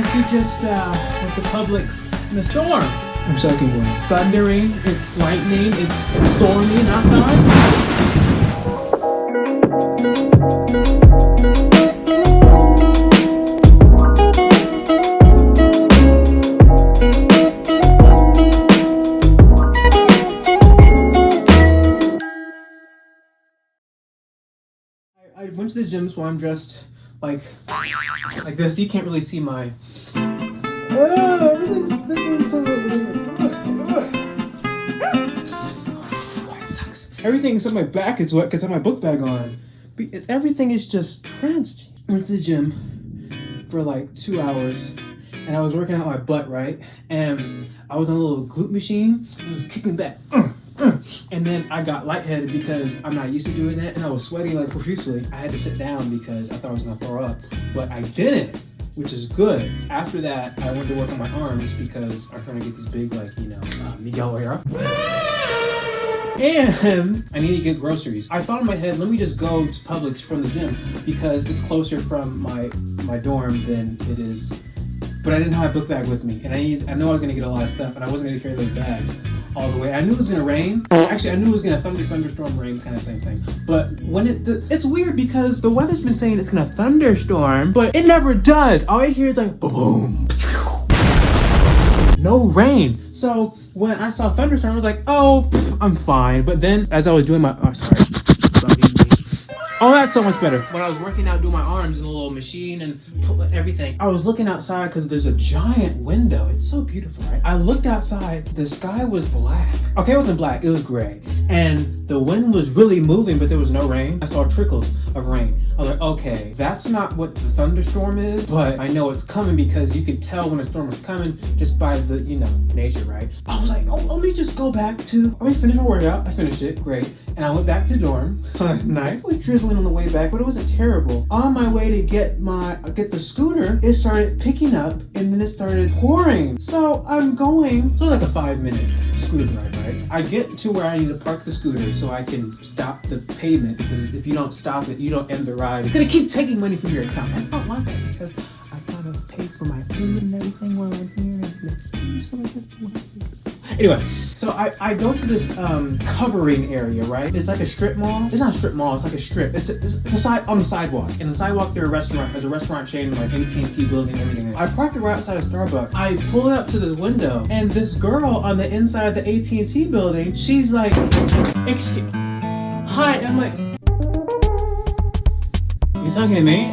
guess you just went to Publix in a storm. I'm soaking wet. Thundering, it's lightning, it's storming outside. I went to the gym, so I'm dressed like this. You can't really see my. It sucks. Everything except my back is wet because I have my book bag on. Everything is just drenched. I went to the gym for like 2 hours, and I was working out my butt, right? And I was on a little glute machine. I was kicking back. And then I got lightheaded because I'm not used to doing that, and I was sweating like profusely. I had to sit down because I thought I was gonna throw up, but I didn't, which is good. After that, I went to work on my arms because I'm trying to get these big, like, Miguel era. And I need to get groceries. I thought in my head, let me just go to Publix from the gym because it's closer from my dorm than it is. But I didn't have my book bag with me, and I know I was gonna get a lot of stuff, and I wasn't gonna carry those bags all the way. I knew it was gonna rain. Actually, I knew it was gonna thunderstorm, rain, kind of same thing. But when it's weird because the weather's been saying it's gonna thunderstorm, but it never does. All I hear is like boom, no rain. So when I saw thunderstorm, I was like, oh, I'm fine. But then as I was doing my, oh, that's so much better. When I was working out, doing my arms in a little machine and everything, I was looking outside because there's a giant window. It's so beautiful, right? I looked outside, the sky was black. Okay, it wasn't black, it was gray. And the wind was really moving, but there was no rain. I saw trickles of rain. I was like, okay, that's not what the thunderstorm is, but I know it's coming because you could tell when a storm was coming just by the, nature, right? I was like, oh, let me just go back to, let me finish my workout. I finished it, great. And I went back to dorm. Nice. It was drizzling on the way back, but it wasn't terrible. On my way to get the scooter, it started picking up and then it started pouring. So I'm going, so like a 5-minute scooter drive, right? I get to where I need to park the scooter so I can stop the payment, because if you don't stop it, you don't end the ride. It's gonna keep taking money from your account. I don't want that because I gotta pay for my food and everything while I'm here. Anyway, so I go to this covering area, right? It's like a strip mall. It's not a strip mall, it's like a strip. It's a side on the sidewalk. In the sidewalk there's a restaurant chain, like AT&T building and everything. I park it right outside of Starbucks. I pull it up to this window, and this girl on the inside of the AT&T building, she's like, excuse, hi, I'm like, you talking to me?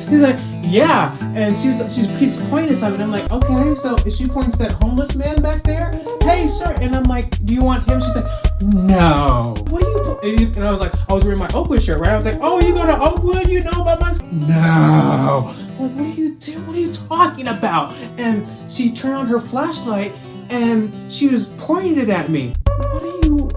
She's like, yeah, and she's pointing at something. I'm like, okay, so is she pointing to that homeless man back there? Hey, sir. And I'm like, do you want him? She's like, no. What do you? And I was like, I was wearing my Oakwood shirt, right? I was like, oh, you go to Oakwood? You know about my? No. Like, what do you do? What are you talking about? And she turned on her flashlight and she was pointing it at me. What are you?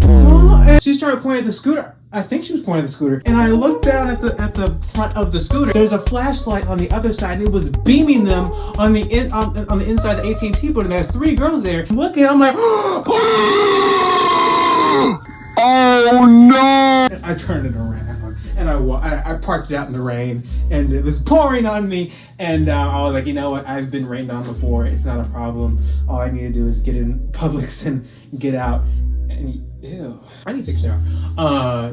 Huh? And she started pointing at the scooter. I think she was pointing at the scooter, and I looked down at the front of the scooter. There's a flashlight on the other side, and it was beaming them on the inside of the AT&T building. There are 3 girls there. I'm looking, I'm like, oh no! And I turned it around, and I parked it out in the rain, and it was pouring on me. And I was like, you know what? I've been rained on before. It's not a problem. All I need to do is get in Publix and get out. And ew, I need to take a shower.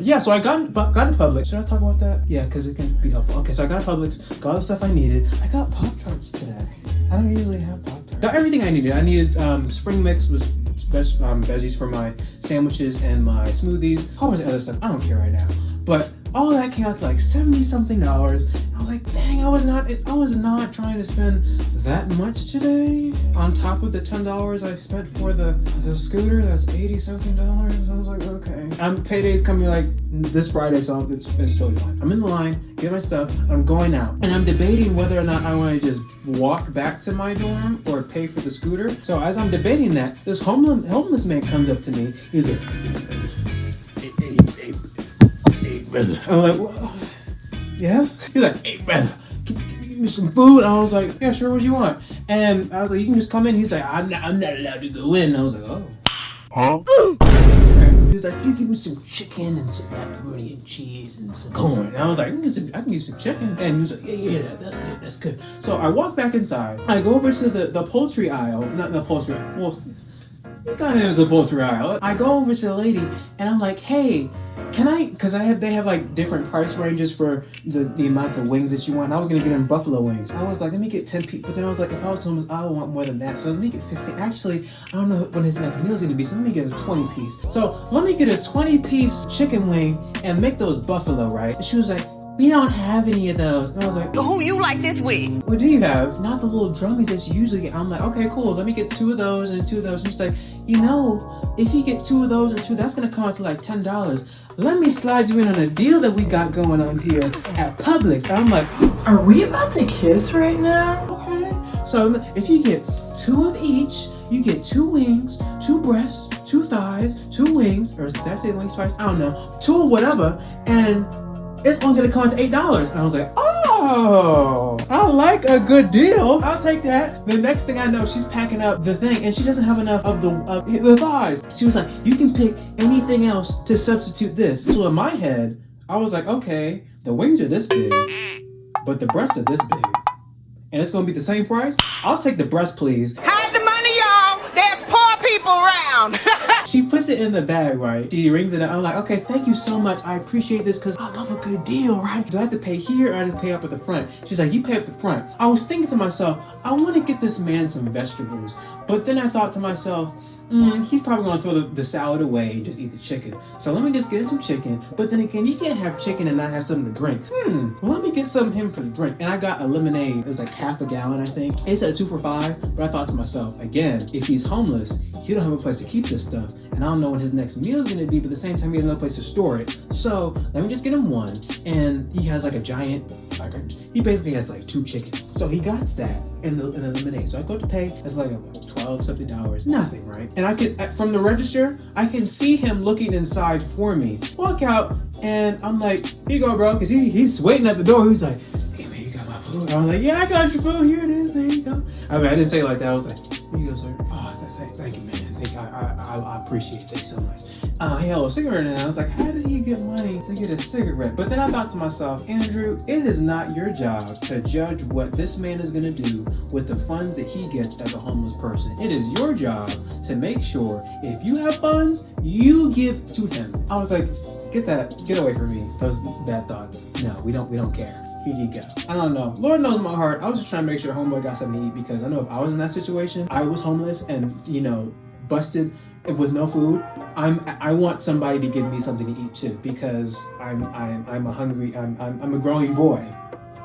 Yeah, so I got to Publix. Should I talk about that? Yeah, because it can be helpful. Okay, so I got to Publix, got all the stuff I needed. I got Pop-Tarts today. I don't usually have Pop-Tarts. Got everything I needed. I needed spring mix with veggies for my sandwiches and my smoothies. A whole bunch of other stuff. I don't care right now. But all that came out to like $70-something. And I was like, dang, I was not trying to spend that much today. On top of the $10 I spent for the scooter, that's $80-something. I was like, okay. Payday's coming like this Friday, so it's totally fine. I'm in the line, get my stuff, I'm going out. And I'm debating whether or not I want to just walk back to my dorm or pay for the scooter. So as I'm debating that, this homeless man comes up to me. He's like, hey, brother. I'm like, well, yes? He's like, hey, brother, can you give me some food? I was like, yeah, sure, what do you want? And I was like, you can just come in. He's like, I'm not allowed to go in. I was like, oh. Huh? Okay. He was like, you give me some chicken and some macaroni and cheese and some corn. And I was like, I can get you some chicken. And he was like, yeah, that's good. So I walk back inside. I go over to the poultry aisle. Not the poultry, well, it kind of is a poultry aisle. I go over to the lady and I'm like, hey, can I, because they have like different price ranges for the amount of wings that you want. I was going to get them buffalo wings. I was like, let me get 10 pieces. But then I was like, if I was homeless, I would want more than that. So let me get 15. Actually, I don't know when his next meal is going to be. So let me get a 20 piece. So let me get a 20 piece chicken wing and make those buffalo, right? And she was like, we don't have any of those. And I was like, who you like this with? What do you have? Not the little drummies that you usually get. I'm like, okay, cool. Let me get 2 of those and 2 of those. And she's like, you know, if you get 2 of those and 2, that's going to come out to like $10. Let me slide you in on a deal that we got going on here at Publix. And I'm like, are we about to kiss right now? Okay. So if you get 2 of each, you get 2 wings, 2 breasts, 2 thighs, 2 wings, or did I say wings twice? I don't know. 2 of whatever, and it's only gonna cost $8. And I was like, oh, I like a good deal. I'll take that. The next thing I know, she's packing up the thing and she doesn't have enough of the thighs. She was like, you can pick anything else to substitute this. So in my head, I was like, okay, the wings are this big, but the breasts are this big. And it's gonna be the same price? I'll take the breast, please. Hide the money, y'all. There's poor people around. She puts it in the bag, right? She rings it up. I'm like, okay, thank you so much. I appreciate this because I love a good deal, right? Do I have to pay here or I just pay up at the front? She's like, you pay up the front. I was thinking to myself, I want to get this man some vegetables. But then I thought to myself, he's probably going to throw the salad away and just eat the chicken. So let me just get him some chicken. But then again, you can't have chicken and not have something to drink. Let me get some of him for the drink. And I got a lemonade. It was like half a gallon, I think. It said 2 for $5. But I thought to myself, again, if he's homeless, he don't have a place to keep this stuff. And I don't know when his next meal is going to be, but at the same time, he has no place to store it. So let me just get him 1. And he has like a giant, he basically has like 2 chickens. So he got that in the lemonade. So I go to pay, it's like $12 something. Nothing, right? And I can, from the register, I can see him looking inside for me. Walk out, and I'm like, here you go, bro. Because he's waiting at the door. He's like, hey, man, you got my food? I was like, yeah, I got your food. Here it is. There you go. I mean, I didn't say it like that. I was like, here you go, sir. Oh, thank you, man. I appreciate it. Thanks so much. He held a cigarette, and I was like, how did he get money to get a cigarette? But then I thought to myself, Andrew, it is not your job to judge what this man is going to do with the funds that he gets as a homeless person. It is your job to make sure if you have funds, you give to him. I was like, get away from me. Those bad thoughts. No, we don't care. Here you go. I don't know. Lord knows my heart. I was just trying to make sure homeboy got something to eat because I know if I was in that situation, I was homeless and, busted with no food. I want somebody to give me something to eat too because I'm a growing boy.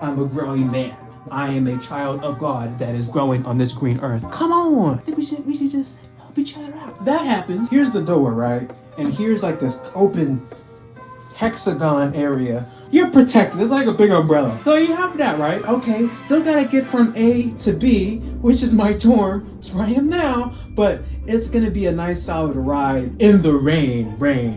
I'm a growing man. I am a child of God that is growing on this green earth. Come on. I think we should just help each other out. That happens. Here's the door, right? And here's like this open hexagon area. You're protected. It's like a big umbrella. So you have that, right? Okay, still gotta get from A to B, which is my dorm. It's where I am now, but it's gonna be a nice solid ride in the rain.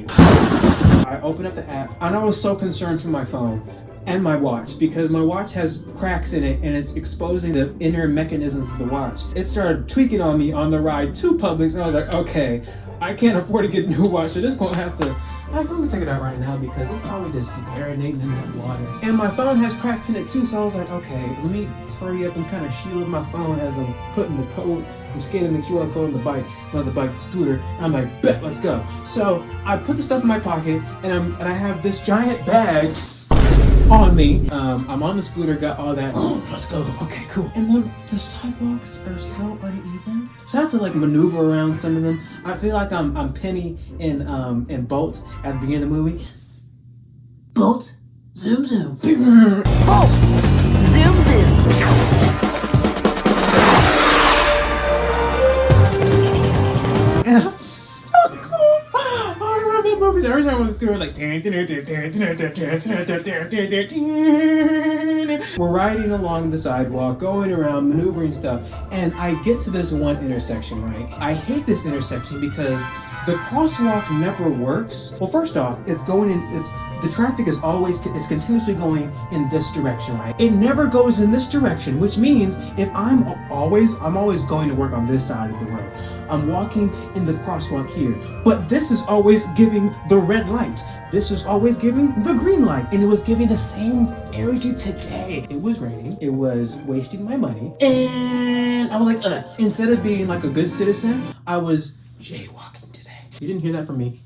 I open up the app and I was so concerned for my phone and my watch because my watch has cracks in it and it's exposing the inner mechanism of the watch. It started tweaking on me on the ride to Publix and I was like, okay, I can't afford to get a new watch, so this gonna have to. I'm gonna take it out right now because it's probably just marinating in that water. And my phone has cracks in it too, so I was like, okay, let me hurry up and kind of shield my phone as I'm putting the code. I'm scanning the QR code on the bike, not the bike, the scooter. And I'm like, bet, let's go. So I put the stuff in my pocket, and I have this giant bag on me. I'm on the scooter, got all that. Oh, let's go. Okay, cool. And then the sidewalks are so uneven. So I have to like maneuver around some of them. I feel like I'm Penny in Bolt at the beginning of the movie. Bolt, zoom zoom. Bolt, zoom zoom. And it's so cool. Oh, I love that movie. Every time I'm on the scooter, like we're riding along the sidewalk, going around, maneuvering stuff, and I get to this one intersection, right? I hate this intersection because The crosswalk never works. Well, first off, the traffic is continuously going in this direction, right? It never goes in this direction, which means if I'm always going to work on this side of the road. I'm walking in the crosswalk here, but this is always giving the red light. This is always giving the green light, and it was giving the same energy today. It was raining, it was wasting my money, and I was like, instead of being like a good citizen, I was jaywalking today. You didn't hear that from me.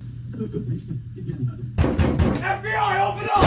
FBI, open up!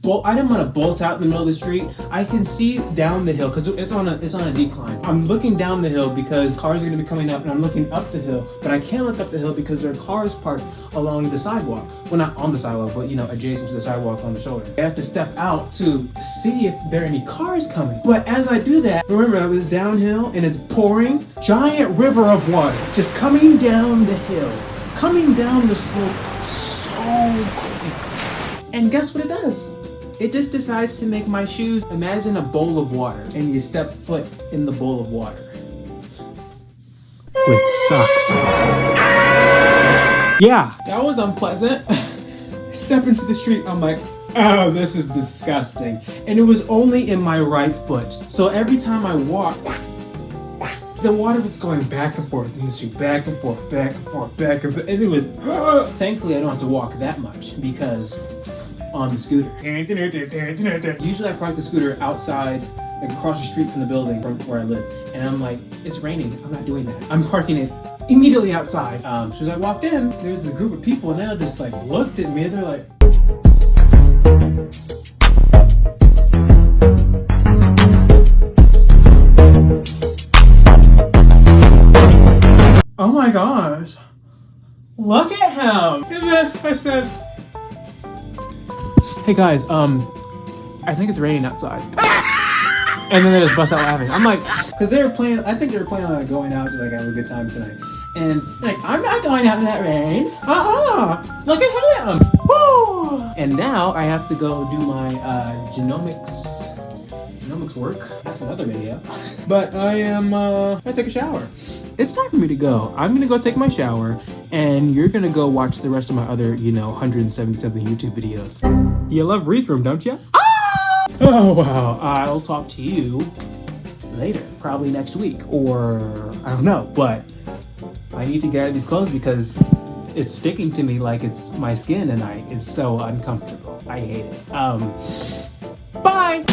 Well, I didn't want to bolt out in the middle of the street. I can see down the hill because it's on a decline. I'm looking down the hill because cars are going to be coming up, and I'm looking up the hill, but I can't look up the hill because there are cars parked along the sidewalk. Well, not on the sidewalk, but adjacent to the sidewalk on the shoulder. I have to step out to see if there are any cars coming. But as I do that, remember I was downhill and it's pouring, giant river of water just coming down the hill, coming down the slope so quickly. And guess what it does? It just decides to make my shoes. Imagine a bowl of water and you step foot in the bowl of water. With socks. Yeah, that was unpleasant. Step into the street, I'm like, oh, this is disgusting. And it was only in my right foot. So every time I walked, the water was going back and forth in the street, back and forth, back and forth, back and forth. And it was, thankfully I don't have to walk that much because on the scooter. Usually I park the scooter outside, like across the street from the building from where I live. And I'm like, it's raining, I'm not doing that. I'm parking it immediately outside. As soon as I walked in, there was a group of people and they all just like looked at me and they're like, oh my gosh, look at him. And then I said, hey guys, I think it's raining outside. And then they just bust out laughing. I'm like, because I think they were planning on going out to like have a good time tonight. And like, I'm not going out in that rain. Look at him. Woo! And now I have to go do my genomics work. That's another video. But I am gonna take a shower. It's time for me to go. I'm gonna go take my shower, and you're gonna go watch the rest of my other, 170-something YouTube videos. You love Reid Room, don't you? Oh wow. I'll talk to you later, probably next week, or I don't know. But I need to get out of these clothes because it's sticking to me like it's my skin, and it's so uncomfortable. I hate it. Bye.